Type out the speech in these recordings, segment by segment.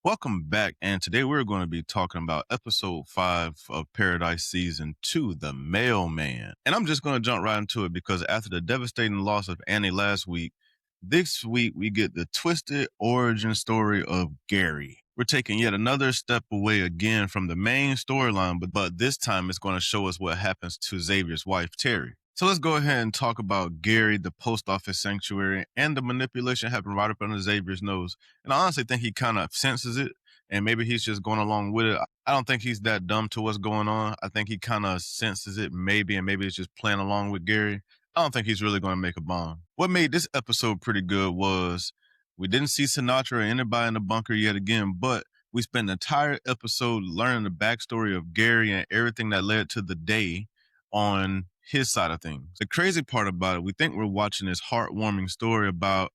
Welcome back, and today we're going to be talking about episode 5 of Paradise Season 2, The Mailman. And I'm just going to jump right into it because after the devastating loss of Annie last week, this week we get the twisted origin story of Gary. We're taking yet another step away again from the main storyline, but this time it's going to show us what happens to Xavier's wife, Teri. So let's go ahead and talk about Gary, the post office sanctuary, and the manipulation happening right up under Xavier's nose. And I honestly think he kind of senses it, and maybe he's just going along with it. I don't think he's that dumb to what's going on. I think he kind of senses it, maybe, and maybe it's just playing along with Gary. I don't think he's really going to make a bomb. What made this episode pretty good was we didn't see Sinatra or anybody in the bunker yet again, but we spent the entire episode learning the backstory of Gary and everything that led to the day on his side of things. The crazy part about it, we think we're watching this heartwarming story about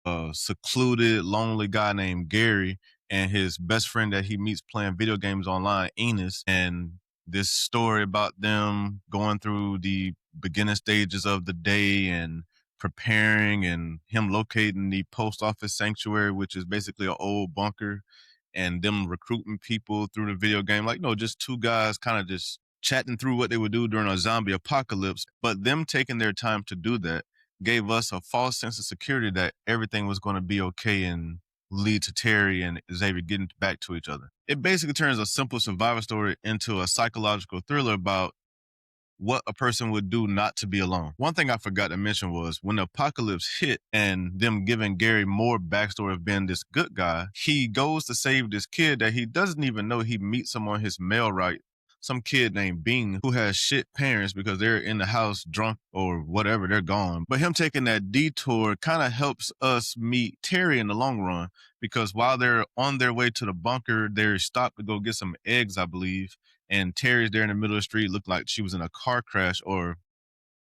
a secluded, lonely guy named Gary and his best friend that he meets playing video games online, Enos, and this story about them going through the beginning stages of the day and preparing, and him locating the post office sanctuary, which is basically an old bunker, and them recruiting people through the video game. Like, no, just two guys kind of just chatting through what they would do during a zombie apocalypse. But them taking their time to do that gave us a false sense of security that everything was going to be okay and lead to Teri and Xavier getting back to each other. It basically turns a simple survival story into a psychological thriller about what a person would do not to be alone. One thing I forgot to mention was when the apocalypse hit and them giving Gary more backstory of being this good guy, he goes to save this kid that he doesn't even know. He meets him on his mail route, some kid named Bean who has shit parents because they're in the house drunk or whatever, they're gone. But him taking that detour kind of helps us meet Teri in the long run, because while they're on their way to the bunker, they're stopped to go get some eggs, I believe. And Teri's there in the middle of the street, looked like she was in a car crash or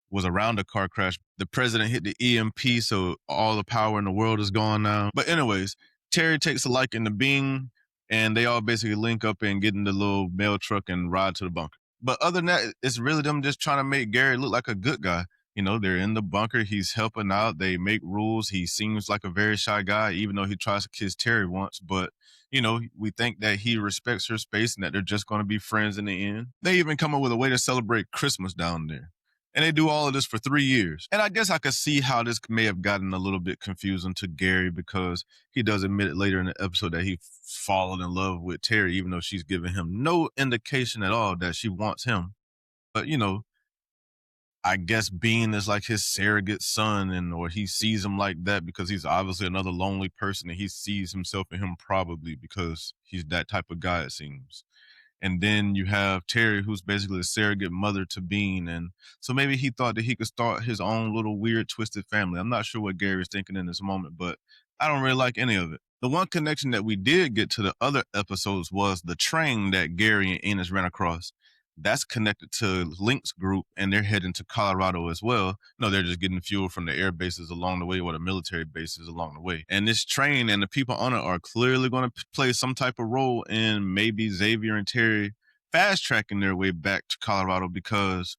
was around a car crash. The president hit the EMP, so all the power in the world is gone now. But anyways, Teri takes a liking to Bing, and they all basically link up and get in the little mail truck and ride to the bunker. But other than that, it's really them just trying to make Gary look like a good guy. You know, they're in the bunker. He's helping out. They make rules. He seems like a very shy guy, even though he tries to kiss Teri once. But, you know, we think that he respects her space and that they're just going to be friends in the end. They even come up with a way to celebrate Christmas down there. And they do all of this for 3 years. And I guess I could see how this may have gotten a little bit confusing to Gary, because he does admit it later in the episode that he fallen in love with Teri, even though she's giving him no indication at all that she wants him. But, you know, I guess Bean is like his surrogate son, and or he sees him like that because he's obviously another lonely person, and he sees himself in him probably because he's that type of guy, it seems. And then you have Teri, who's basically a surrogate mother to Bean. And so maybe he thought that he could start his own little weird, twisted family. I'm not sure what Gary's thinking in this moment, but I don't really like any of it. The one connection that we did get to the other episodes was the train that Gary and Enos ran across. That's connected to Link's group, and they're heading to Colorado as well. No, they're just getting fuel from the air bases along the way, or the military bases along the way. And this train and the people on it are clearly going to play some type of role in maybe Xavier and Teri fast tracking their way back to Colorado, because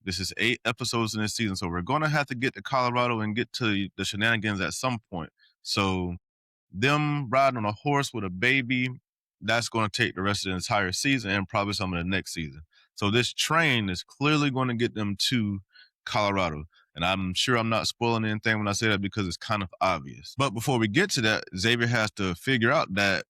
this is 8 episodes in this season. So we're going to have to get to Colorado and get to the shenanigans at some point. So them riding on a horse with a baby, that's going to take the rest of the entire season and probably some of the next season. So this train is clearly going to get them to Colorado. And I'm sure I'm not spoiling anything when I say that, because it's kind of obvious. But before we get to that, Xavier has to figure out that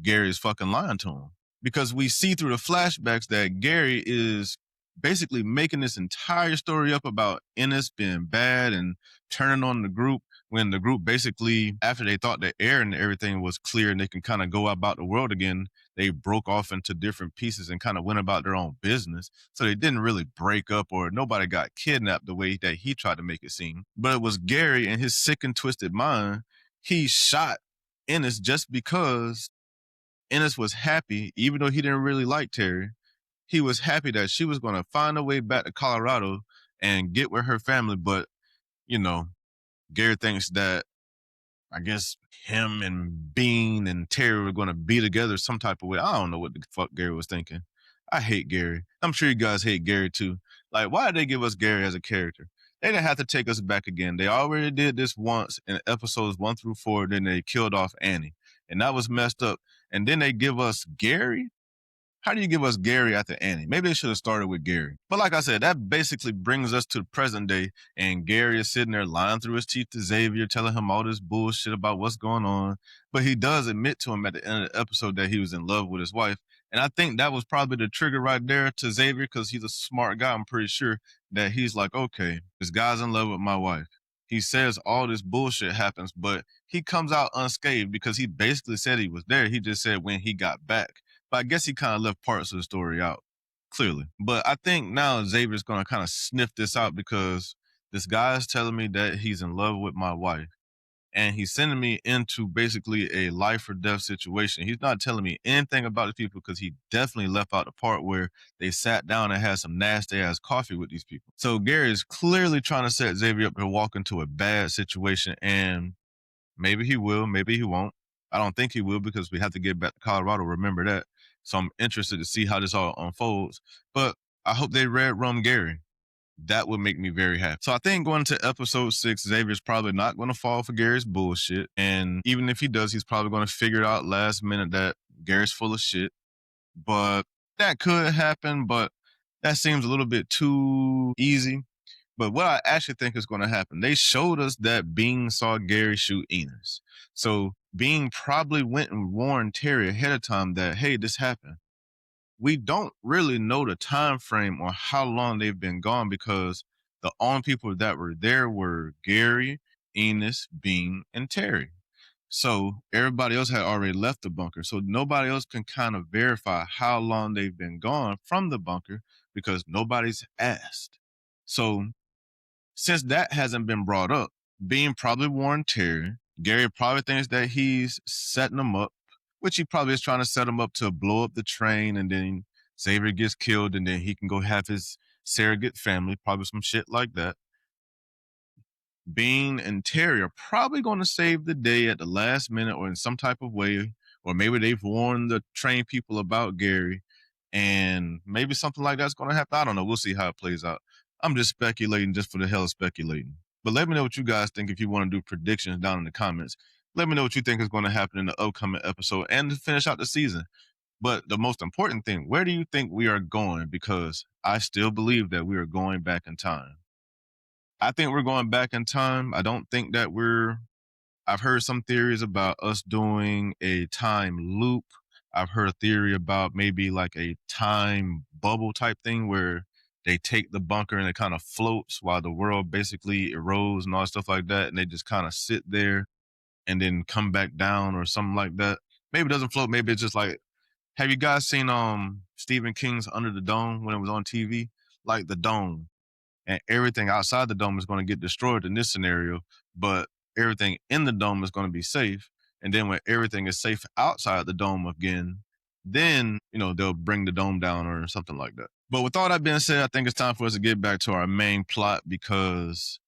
Gary is fucking lying to him, because we see through the flashbacks that Gary is basically making this entire story up about Ennis being bad and turning on the group, when the group basically, after they thought the air and everything was clear and they can kind of go about the world again, they broke off into different pieces and kind of went about their own business. So they didn't really break up, or nobody got kidnapped the way that he tried to make it seem. But it was Gary and his sick and twisted mind. He shot Ennis just because Ennis was happy, even though he didn't really like Teri. He was happy that she was going to find a way back to Colorado and get with her family. But, you know, Gary thinks that, I guess, him and Bean and Teri were going to be together some type of way. I don't know what the fuck Gary was thinking. I hate Gary. I'm sure you guys hate Gary too. Like, why did they give us Gary as a character? They didn't have to take us back again. They already did this once in episodes 1 through 4. Then they killed off Annie. And that was messed up. And then they give us Gary. How do you give us Gary after Annie? Maybe they should have started with Gary. But like I said, that basically brings us to the present day. And Gary is sitting there lying through his teeth to Xavier, telling him all this bullshit about what's going on. But he does admit to him at the end of the episode that he was in love with his wife. And I think that was probably the trigger right there to Xavier, because he's a smart guy. I'm pretty sure that he's like, okay, this guy's in love with my wife. He says all this bullshit happens, but he comes out unscathed because he basically said he was there. He just said when he got back. But I guess he kind of left parts of the story out, clearly. But I think now Xavier's going to kind of sniff this out, because this guy is telling me that he's in love with my wife. And he's sending me into basically a life or death situation. He's not telling me anything about these people, because he definitely left out the part where they sat down and had some nasty ass coffee with these people. So Gary is clearly trying to set Xavier up to walk into a bad situation. And maybe he will, maybe he won't. I don't think he will, because we have to get back to Colorado. Remember that. So I'm interested to see how this all unfolds. But I hope they red rum Gary. That would make me very happy. So I think going to episode 6, Xavier's probably not going to fall for Gary's bullshit. And even if he does, he's probably going to figure it out last minute that Gary's full of shit. But that could happen, but that seems a little bit too easy. But what I actually think is going to happen, they showed us that Bean saw Gary shoot Enos. So Bean probably went and warned Teri ahead of time that, hey, this happened. We don't really know the time frame or how long they've been gone, because the only people that were there were Gary, Enos, Bean, and Teri. So everybody else had already left the bunker. So nobody else can kind of verify how long they've been gone from the bunker, because nobody's asked. So since that hasn't been brought up, Bean probably warned Teri. Gary probably thinks that he's setting them up, which he probably is trying to set them up to blow up the train, and then Xavier gets killed, and then he can go have his surrogate family, probably some shit like that. Bean and Teri are probably going to save the day at the last minute, or in some type of way, or maybe they've warned the train people about Gary, and maybe something like that's going to happen. I don't know. We'll see how it plays out. I'm just speculating just for the hell of speculating. But let me know what you guys think if you want to do predictions down in the comments. Let me know what you think is going to happen in the upcoming episode and to finish out the season. But the most important thing, where do you think we are going? Because I still believe that we are going back in time. I think we're going back in time. I don't think that I've heard some theories about us doing a time loop. I've heard a theory about maybe like a time bubble type thing where they take the bunker and it kind of floats while the world basically erodes and all stuff like that. And they just kind of sit there and then come back down or something like that. Maybe it doesn't float. Maybe it's just like, have you guys seen Stephen King's Under the Dome when it was on TV? Like the dome, and everything outside the dome is going to get destroyed in this scenario, but everything in the dome is going to be safe. And then when everything is safe outside the dome again, then, they'll bring the dome down or something like that. But with all that being said, I think it's time for us to get back to our main plot, because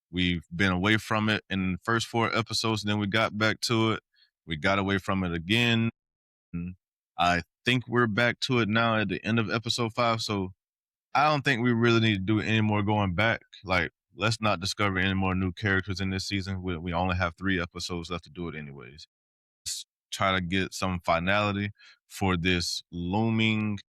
we've been away from it in the first 4 episodes, and then we got back to it. We got away from it again. And I think we're back to it now at the end of episode 5. So I don't think we really need to do any more going back. Like, let's not discover any more new characters in this season. We only have 3 episodes left to do it anyways. Let's try to get some finality for this looming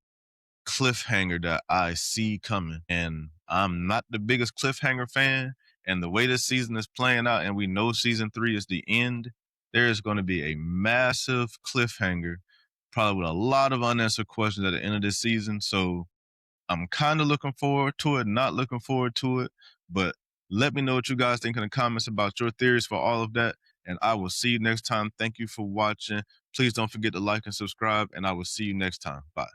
cliffhanger that I see coming. And I'm not the biggest cliffhanger fan. And the way this season is playing out, and we know season 3 is the end, there is going to be a massive cliffhanger, probably with a lot of unanswered questions at the end of this season. So I'm kind of looking forward to it, not looking forward to it. But let me know what you guys think in the comments about your theories for all of that. And I will see you next time. Thank you for watching. Please don't forget to like and subscribe, and I will see you next time. Bye.